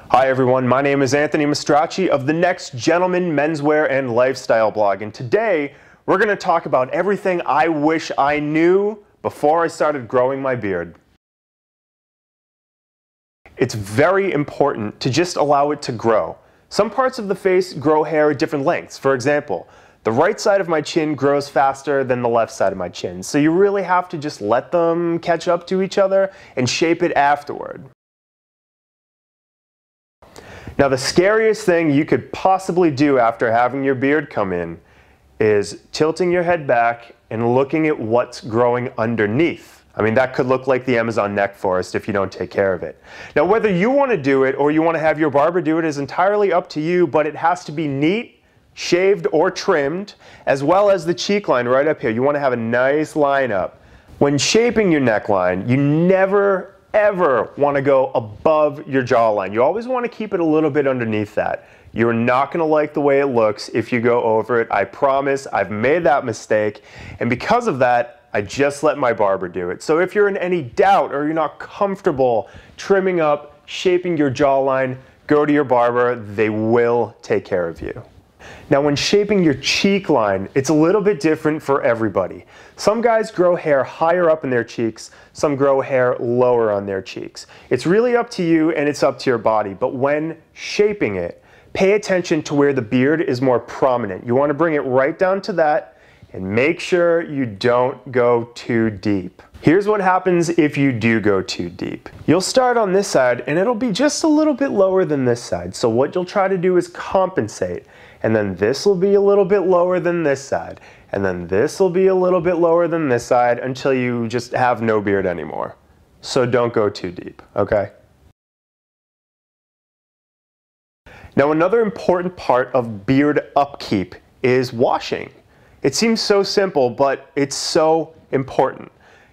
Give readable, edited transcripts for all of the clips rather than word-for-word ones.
Hi everyone, my name is Anthony Mastracci of the Next Gentleman Menswear and Lifestyle blog, and today we're going to talk about everything I wish I knew before I started growing my beard. It's very important to just allow it to grow. Some parts of the face grow hair at different lengths. For example, the right side of my chin grows faster than the left side of my chin, so you really have to just let them catch up to each other and shape it afterward. Now, the scariest thing you could possibly do after having your beard come in is tilting your head back and looking at what's growing underneath. I mean, that could look like the Amazon neck forest if you don't take care of it. Now, whether you want to do it or you want to have your barber do it is entirely up to you, but it has to be neat, shaved or trimmed, as well as the cheek line right up here. You want to have a nice line up. When shaping your neckline, you never ever want to go above your jawline. You always want to keep it a little bit underneath that. You're not going to like the way it looks if you go over it. I promise. I've made that mistake, and because of that, I just let my barber do it. So if you're in any doubt or you're not comfortable trimming up, shaping your jawline, go to your barber. They will take care of you. Now, when shaping your cheek line, it's a little bit different for everybody. Some guys grow hair higher up in their cheeks, some grow hair lower on their cheeks. It's really up to you and it's up to your body, but when shaping it, pay attention to where the beard is more prominent. You want to bring it right down to that and make sure you don't go too deep. Here's what happens if you do go too deep. You'll start on this side and it'll be just a little bit lower than this side. So what you'll try to do is compensate. And then this will be a little bit lower than this side. And then this will be a little bit lower than this side until you just have no beard anymore. So don't go too deep, okay? Now, another important part of beard upkeep is washing. It seems so simple, but it's so important.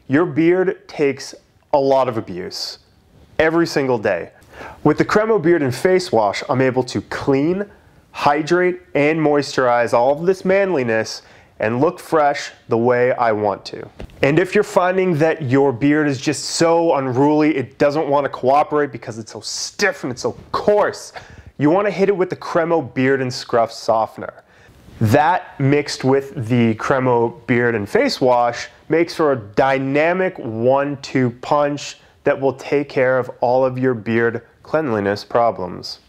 Your beard takes a lot of abuse every single day. With the Cremo Beard and Face Wash, I'm able to clean, hydrate, and moisturize all of this manliness and look fresh the way I want to. And if you're finding that your beard is just so unruly, it doesn't want to cooperate because it's so stiff and it's so coarse, you want to hit it with the Cremo Beard and Scruff Softener. That mixed with the Cremo Beard and Face Wash makes for a dynamic 1-2 punch that will take care of all of your beard cleanliness problems.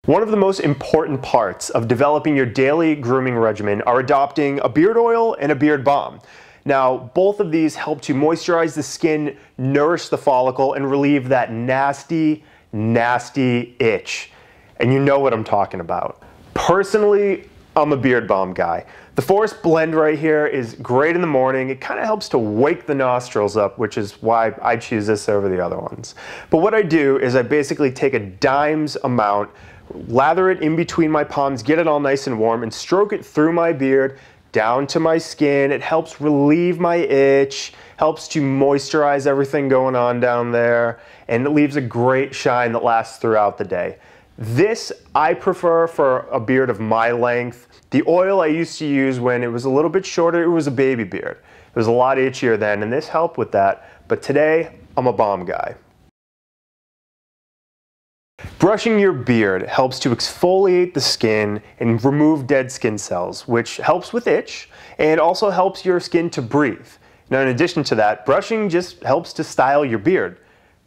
One of the most important parts of developing your daily grooming regimen are adopting a beard oil and a beard balm. Now, both of these help to moisturize the skin, nourish the follicle, and relieve that nasty, nasty itch. And you know what I'm talking about. Personally, I'm a beard balm guy. The Forest Blend right here is great in the morning. It kind of helps to wake the nostrils up, which is why I choose this over the other ones. But what I do is I basically take a dime's amount, lather it in between my palms, get it all nice and warm, and stroke it through my beard, down to my skin. It helps relieve my itch, helps to moisturize everything going on down there, and it leaves a great shine that lasts throughout the day. This I prefer for a beard of my length. The oil I used to use when it was a little bit shorter, it was a baby beard. It was a lot itchier then, and this helped with that. But today, I'm a balm guy. Brushing your beard helps to exfoliate the skin and remove dead skin cells, which helps with itch and also helps your skin to breathe. Now, in addition to that, brushing just helps to style your beard.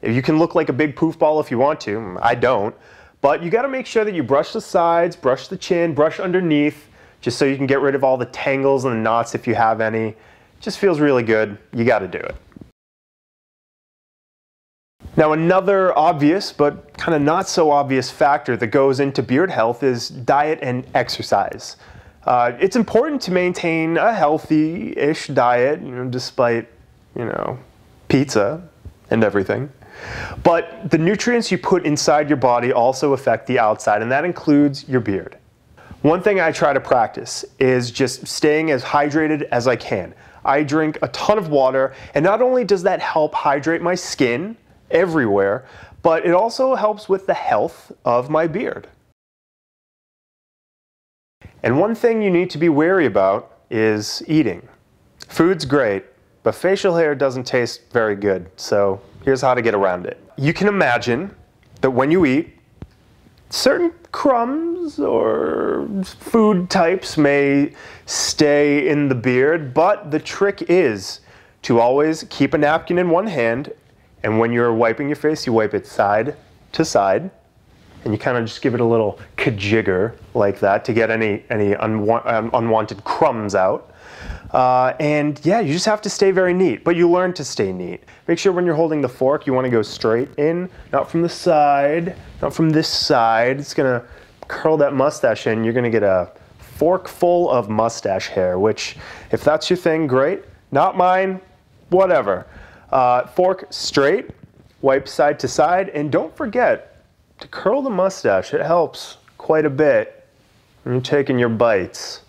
You can look like a big poof ball if you want to. I don't. But you got to make sure that you brush the sides, brush the chin, brush underneath, just so you can get rid of all the tangles and the knots if you have any. It just feels really good. You got to do it. Now, another obvious but kind of not so obvious factor that goes into beard health is diet and exercise. It's important to maintain a healthy-ish diet, despite, pizza and everything. But the nutrients you put inside your body also affect the outside, and that includes your beard. One thing I try to practice is just staying as hydrated as I can. I drink a ton of water, and not only does that help hydrate my skin everywhere, but it also helps with the health of my beard. And one thing you need to be wary about is eating. Food's great, but facial hair doesn't taste very good, so Here's how to get around it. You can imagine that when you eat, certain crumbs or food types may stay in the beard, but the trick is to always keep a napkin in one hand, and when you're wiping your face, you wipe it side to side, and you kind of just give it a little kajigger like that to get any unwanted crumbs out. And yeah, you just have to stay very neat, but you learn to stay neat. Make sure when you're holding the fork, you want to go straight in, not from the side, not from this side. It's going to curl that mustache in. You're going to get a fork full of mustache hair, which if that's your thing, great. Not mine, whatever. Fork straight, wipe side to side, and don't forget to curl the mustache. It helps quite a bit when you're taking your bites.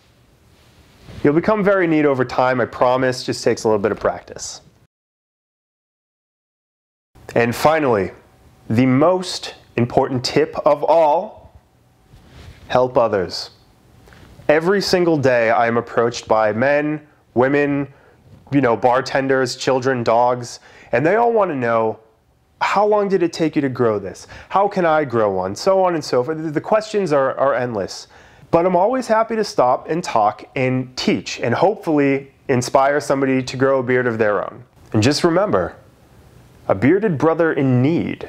You'll become very neat over time, I promise. Just takes a little bit of practice. And finally, the most important tip of all, help others. Every single day I am approached by men, women, bartenders, children, dogs, and they all want to know, how long did it take you to grow this? How can I grow one? So on and so forth. The questions are endless. But I'm always happy to stop and talk and teach and hopefully inspire somebody to grow a beard of their own. And just remember, a bearded brother in need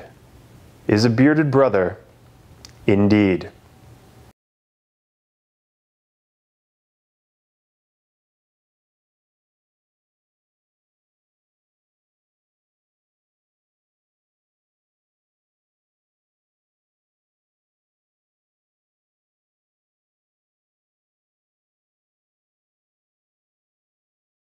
is a bearded brother indeed.